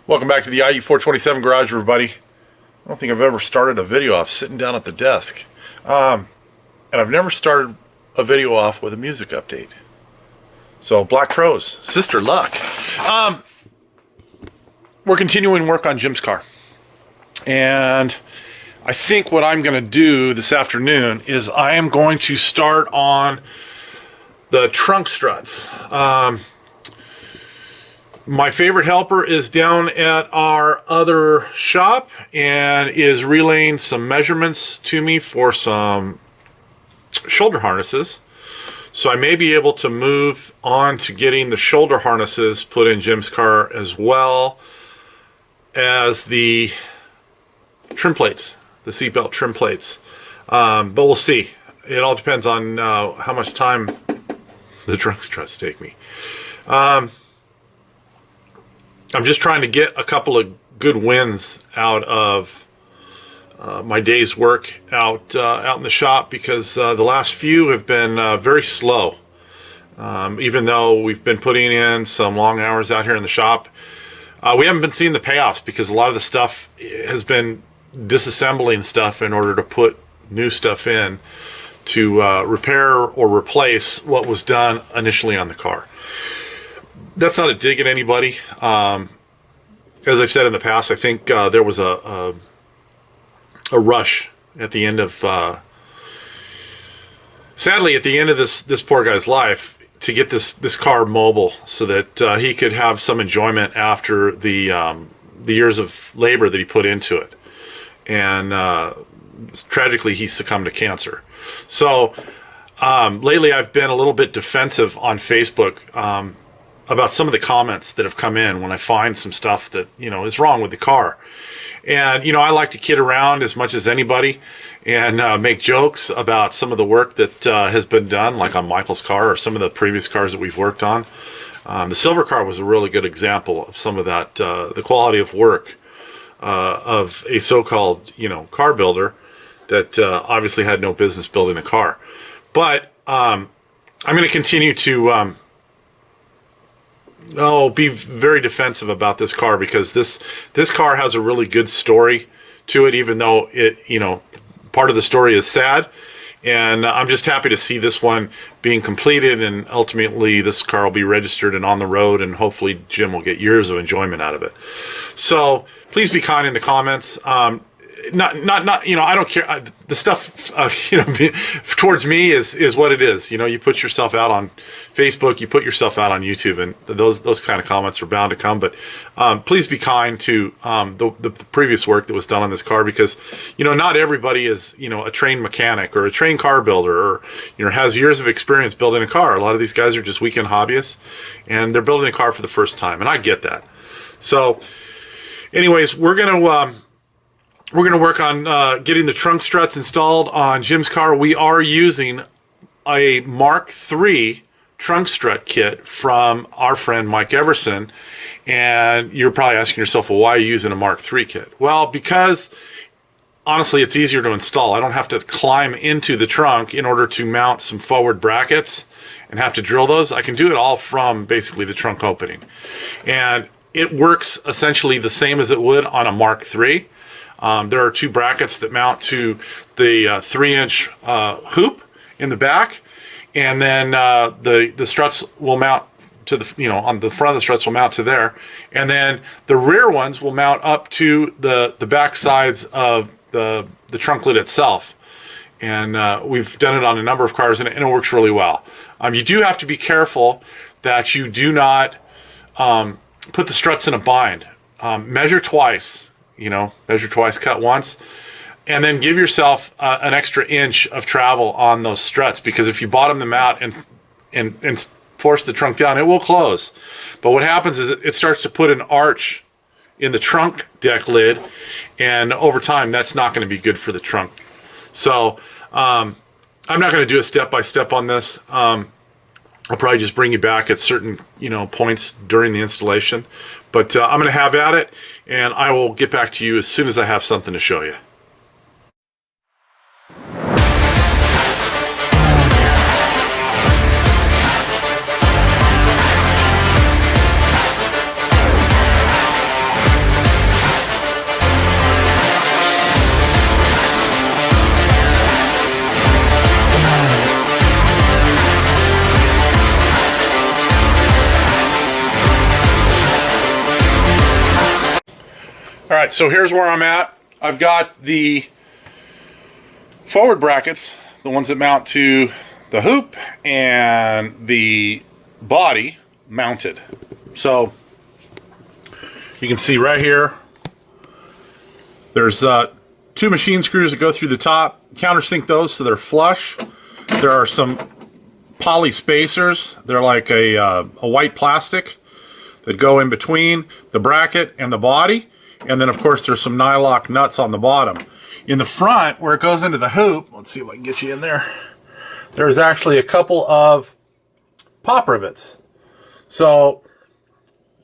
Welcome back to the IE427 garage, everybody. I don't think I've ever started a video off sitting down at the desk. And I've never started a video off with a music update. So, Black Crowes, Sister Luck. We're continuing work on Jim's car. And I think what I'm going to do this afternoon is I am going to start on the trunk struts. My favorite helper is down at our other shop and is relaying some measurements to me for some shoulder harnesses. So I may be able to move on to getting the shoulder harnesses put in Jim's car as well as the trim plates, the seatbelt trim plates. But we'll see. It all depends on how much time the trunk struts take me. I'm just trying to get a couple of good wins out of my day's work out in the shop, because the last few have been very slow. Even though we've been putting in some long hours out here in the shop, we haven't been seeing the payoffs because a lot of the stuff has been disassembling stuff in order to put new stuff in to repair or replace what was done initially on the car. That's not a dig at anybody. As I've said in the past, I think there was a rush at the end of, sadly, at the end of this poor guy's life, to get this car mobile so that he could have some enjoyment after the years of labor that he put into it. And tragically, he succumbed to cancer. So lately, I've been a little bit defensive on Facebook about some of the comments that have come in when I find some stuff that, is wrong with the car. And, I like to kid around as much as anybody and make jokes about some of the work that has been done, like on Michael's car or some of the previous cars that we've worked on. The silver car was a really good example of some of that, the quality of work of a so-called, car builder that obviously had no business building a car. But I'm going to continue to be very defensive about this car, because this car has a really good story to it, even though it, part of the story is sad. And I'm just happy to see this one being completed, and ultimately this car will be registered and on the road, and hopefully Jim will get years of enjoyment out of it. So please be kind in the comments. Not, I don't care. The stuff, towards me is what it is. You put yourself out on Facebook, you put yourself out on YouTube, and those kind of comments are bound to come. But please be kind to the previous work that was done on this car, because, not everybody is, a trained mechanic or a trained car builder or, has years of experience building a car. A lot of these guys are just weekend hobbyists, and they're building a car for the first time, and I get that. So anyways, we're going to work on getting the trunk struts installed on Jim's car. We are using a Mark III trunk strut kit from our friend Mike Everson. And you're probably asking yourself, well, why are you using a Mark III kit? Well, because honestly, it's easier to install. I don't have to climb into the trunk in order to mount some forward brackets and have to drill those. I can do it all from basically the trunk opening. And it works essentially the same as it would on a Mark III. There are two brackets that mount to the 3-inch hoop in the back, and then the struts will mount to the, on the front of the struts will mount to there, and then the rear ones will mount up to the back sides of the trunk lid itself. And we've done it on a number of cars, and it works really well. You do have to be careful that you do not put the struts in a bind. Measure twice. Measure twice, cut once, and then give yourself an extra inch of travel on those struts, because if you bottom them out and force the trunk down, it will close. But what happens is it starts to put an arch in the trunk deck lid, and over time, that's not going to be good for the trunk. So I'm not going to do a step-by-step on this. I'll probably just bring you back at certain, points during the installation. But I'm going to have at it, and I will get back to you as soon as I have something to show you. All right, so here's where I'm at. I've got the forward brackets, the ones that mount to the hoop, and the body mounted. So you can see right here, there's 2 machine screws that go through the top. Countersink those so they're flush. There are some poly spacers. They're like a white plastic that go in between the bracket and the body. And then, of course, there's some nylock nuts on the bottom. In the front, where it goes into the hoop, let's see if I can get you in there, there's actually a couple of pop rivets. So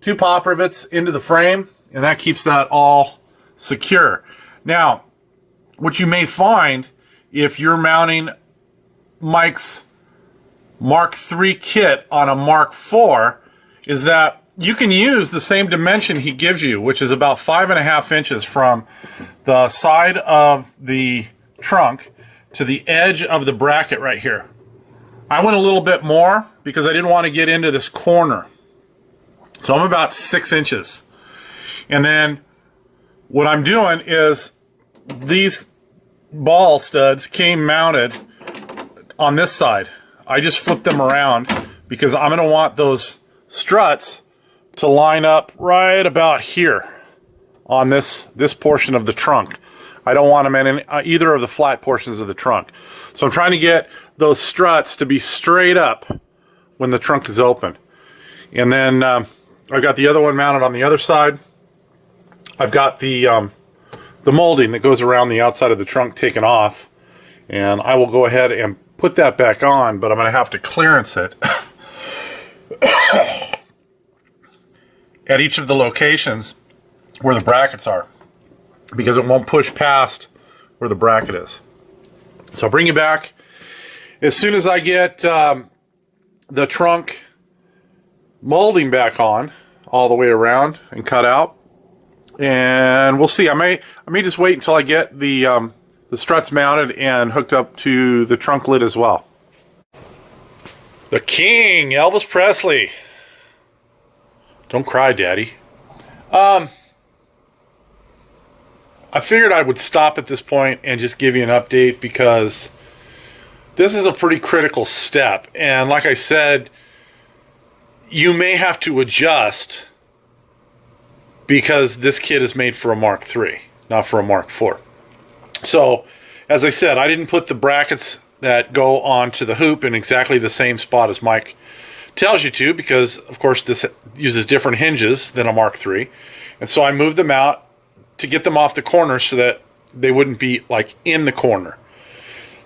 2 pop rivets into the frame, and that keeps that all secure. Now, what you may find if you're mounting Mike's Mark III kit on a Mark IV is that you can use the same dimension he gives you, which is about 5.5 inches from the side of the trunk to the edge of the bracket right here. I went a little bit more because I didn't want to get into this corner. So I'm about 6 inches. And then what I'm doing is these ball studs came mounted on this side. I just flipped them around because I'm going to want those struts to line up right about here on this portion of the trunk. I don't want them in either of the flat portions of the trunk. So I'm trying to get those struts to be straight up when the trunk is open. And then I've got the other one mounted on the other side. I've got the molding that goes around the outside of the trunk taken off. And I will go ahead and put that back on, but I'm going to have to clearance it at each of the locations where the brackets are, because it won't push past where the bracket is. So I'll bring you back as soon as I get the trunk molding back on all the way around and cut out, and we'll see. I may just wait until I get the struts mounted and hooked up to the trunk lid as well. The King, Elvis Presley. Don't cry, Daddy. I figured I would stop at this point and just give you an update because this is a pretty critical step. And like I said, you may have to adjust because this kit is made for a Mark III, not for a Mark IV. So, as I said, I didn't put the brackets that go onto the hoop in exactly the same spot as Mike tells you to, because of course this uses different hinges than a Mark III, and so I moved them out to get them off the corner so that they wouldn't be like in the corner.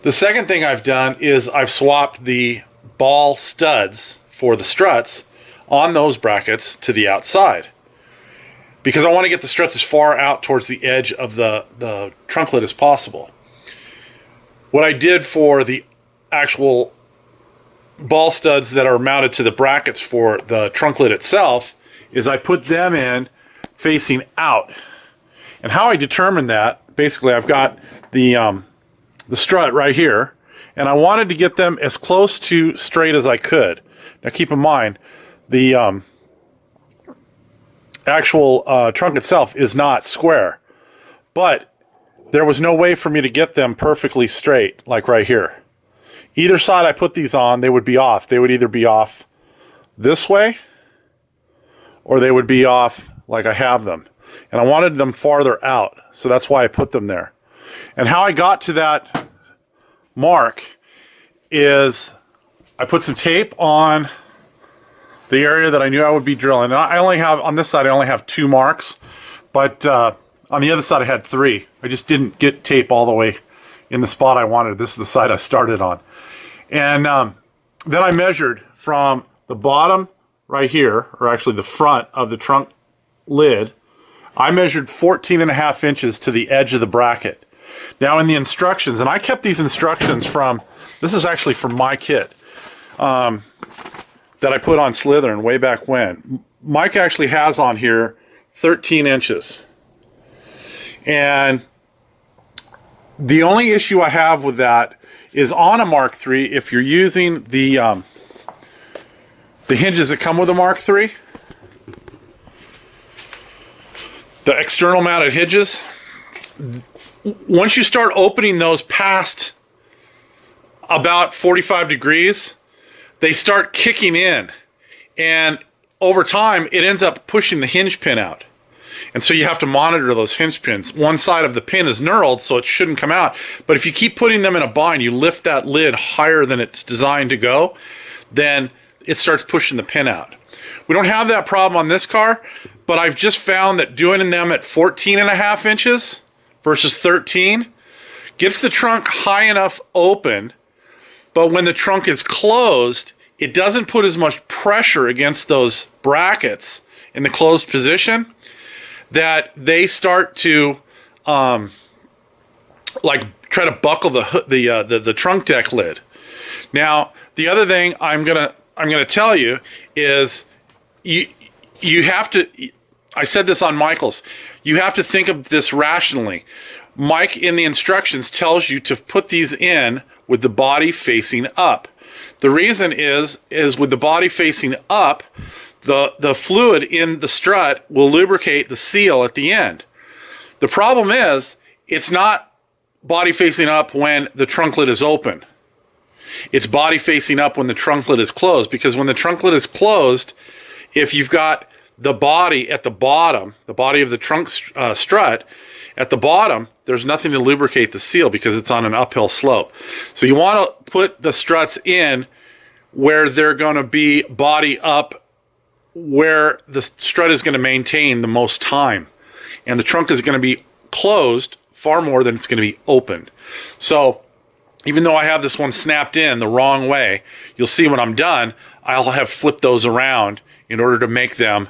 The second thing I've done is I've swapped the ball studs for the struts on those brackets to the outside, because I want to get the struts as far out towards the edge of the trunk lid as possible. What I did for the actual ball studs that are mounted to the brackets for the trunk lid itself is I put them in facing out. And how I determined that, basically I've got the strut right here, and I wanted to get them as close to straight as I could. Now keep in mind, the actual trunk itself is not square, but there was no way for me to get them perfectly straight, like right here. Either side I put these on, they would be off. They would either be off this way, or they would be off like I have them. And I wanted them farther out, so that's why I put them there. And how I got to that mark is I put some tape on the area that I knew I would be drilling. And I only have, on this side, I only have 2 marks, but on the other side I had 3. I just didn't get tape all the way in the spot I wanted. This is the side I started on. And then I measured from the bottom right here, or actually the front of the trunk lid, I measured 14.5 inches to the edge of the bracket. Now in the instructions, and I kept these instructions from, this is actually from my kit that I put on Slytherin way back when. Mike actually has on here 13 inches. And the only issue I have with that is on a Mark III, if you're using the hinges that come with a Mark III, The external mounted hinges, once you start opening those past about 45 degrees, they start kicking in. And over time, it ends up pushing the hinge pin out. And so you have to monitor those hinge pins. One side of the pin is knurled, so it shouldn't come out. But if you keep putting them in a bind, you lift that lid higher than it's designed to go, then it starts pushing the pin out. We don't have that problem on this car, but I've just found that doing them at 14.5 inches versus 13 gets the trunk high enough open, but when the trunk is closed, it doesn't put as much pressure against those brackets in the closed position that they start to like try to buckle the trunk deck lid. Now, the other thing I'm gonna tell you is you have to. I said this on Michael's. You have to think of this rationally. Mike in the instructions tells you to put these in with the body facing up. The reason is with the body facing up, the fluid in the strut will lubricate the seal at the end. The problem is it's not body facing up when the trunk lid is open. It's body facing up when the trunk lid is closed, because when the trunk lid is closed, if you've got the body at the bottom, the body of the trunk strut at the bottom, there's nothing to lubricate the seal because it's on an uphill slope. So you want to put the struts in where they're going to be body up, where the strut is going to maintain the most time. And the trunk is going to be closed far more than it's going to be opened. So even though I have this one snapped in the wrong way, you'll see when I'm done, I'll have flipped those around in order to make them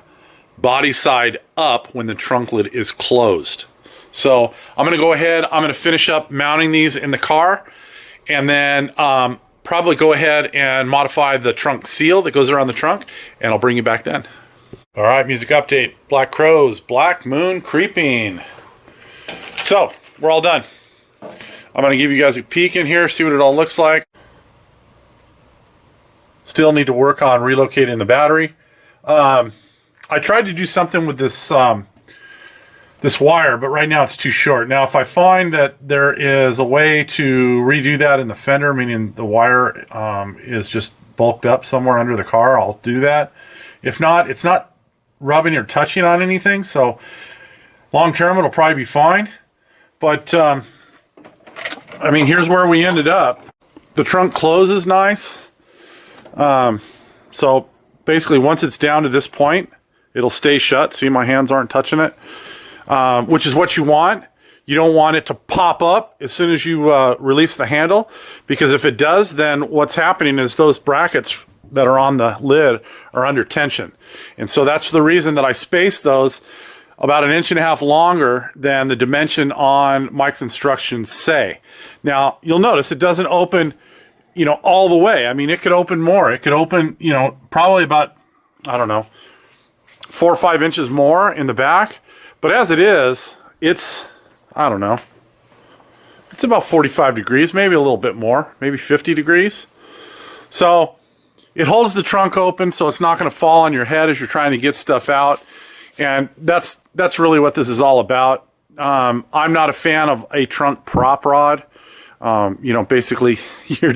body side up when the trunk lid is closed. So I'm going to go ahead, I'm going to finish up mounting these in the car, and then probably go ahead and modify the trunk seal that goes around the trunk, and I'll bring you back then. All right, music update. Black Crowes, Black Moon Creeping. So we're all done. I'm going to give you guys a peek in here, see what it all looks like. Still need to work on relocating the battery. I tried to do something with this this wire, but right now it's too short. Now, if I find that there is a way to redo that in the fender, meaning the wire is just bulked up somewhere under the car, I'll do that. If not, it's not rubbing or touching on anything, so long term it'll probably be fine. But I mean, here's where we ended up. The trunk closes nice. So basically, once it's down to this point, it'll stay shut. See, my hands aren't touching it, which is what you want. You don't want it to pop up as soon as you release the handle, because if it does, then what's happening is those brackets that are on the lid are under tension. And so that's the reason that I spaced those about 1.5 inches longer than the dimension on Mike's instructions say. Now, you'll notice it doesn't open, you know, all the way. I mean, it could open more. It could open, you know, probably about, I don't know, 4 or 5 inches more in the back. But as it is, it's, I don't know, it's about 45 degrees, maybe a little bit more, maybe 50 degrees. So it holds the trunk open so it's not going to fall on your head as you're trying to get stuff out. And that's really what this is all about. I'm not a fan of a trunk prop rod. You know, basically you're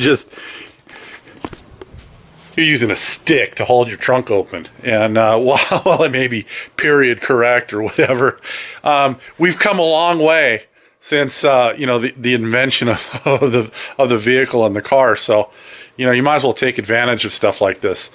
using a stick to hold your trunk open. And while it may be period correct or whatever, we've come a long way since you know, the invention of the vehicle and the car. So, you know, you might as well take advantage of stuff like this.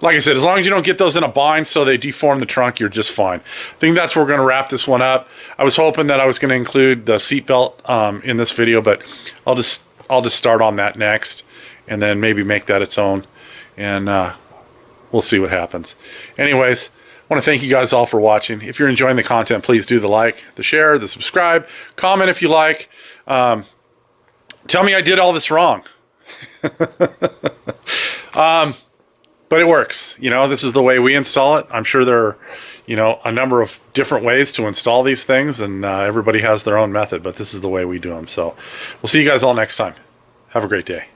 Like I said, as long as you don't get those in a bind so they deform the trunk, you're just fine. I think that's where we're going to wrap this one up. I was hoping that I was going to include the seatbelt in this video, but I'll just start on that next, and then maybe make that its own, and we'll see what happens. Anyways, I want to thank you guys all for watching. If you're enjoying the content, please do the like, the share, the subscribe, comment if you like. Tell me I did all this wrong. But it works. You know, this is the way we install it. I'm sure there are, you know, a number of different ways to install these things, and everybody has their own method, but this is the way we do them. So we'll see you guys all next time. Have a great day.